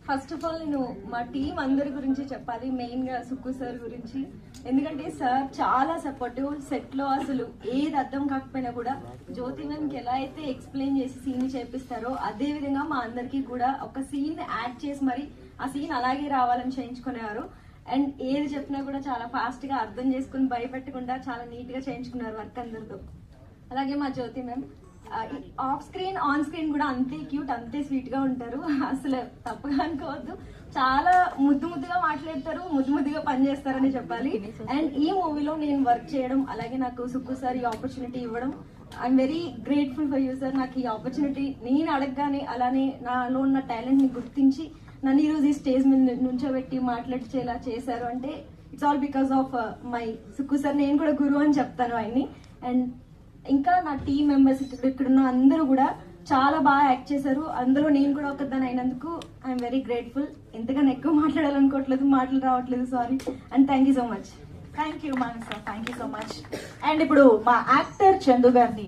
First of all నేను మా team అందరి గురించి చెప్పాలి, మెయిన్ గా సుక్కు సార్ గురించి. ఎందుకంటే సార్ చాలా సపోర్టివ్. సెట్ లో అసలు ఏది అర్థం కాకపోయినా కూడా జ్యోతి మ్యామ్ కి ఎలా అయితే ఎక్స్ప్లెయిన్ చేసి సీన్ చేపిస్తారో అదే విధంగా మా అందరికి కూడా ఒక సీన్ యాడ్ చేసి మరి ఆ సీన్ అలాగే రావాలని చేయించుకునేవారు. అండ్ ఏది చెప్పినా కూడా చాలా ఫాస్ట్ గా అర్థం చేసుకుని భయపెట్టకుండా చాలా నీట్ గా చేయించుకున్నారు వర్క్ అందరితో. అలాగే మా Jyothi ma'am off screen on screen కూడా అంతే క్యూట్, అంతే స్వీట్ గా ఉంటారు. అసలు తప్పుగా అనుకోవద్దు, చాలా ముద్దుగా మాట్లాడతారు, ముద్దుగా పనిచేస్తారని చెప్పాలి. అండ్ ఈ మూవీలో నేను వర్క్ చేయడం, అలాగే నాకు సుక్కు సార్ ఈ ఆపర్చునిటీ ఇవ్వడం, I'm very grateful for you sir. నాకు ఈ ఆపర్చునిటీ నేను అడగగానే అలానే నాలో ఉన్న టాలెంట్ ని గుర్తించి నన్ను ఈ రోజు ఈ స్టేజ్ మీద నుంచోబెట్టి మాట్లాడిచేలా చేశారు అంటే it's all because of my Sukku sir. నేను కూడా గురువు అని చెప్తాను ఆయన్ని. అండ్ ఇంకా నా టీమ్ మెంబర్స్ ఇక్కడ ఉన్న అందరూ కూడా చాలా బాగా యాక్ట్ చేశారు. అందులో నేను కూడా ఒకదాని అయినందుకు ఐఎమ్ వెరీ గ్రేట్ఫుల్. ఎంతగానో ఎక్కువ మాట్లాడాలనుకోవట్లేదు, మాటలు రావట్లేదు, sorry. And thank you so much. Thank you Manasa, thank you so much. And ఇప్పుడు మా యాక్టర్ చందు గారిని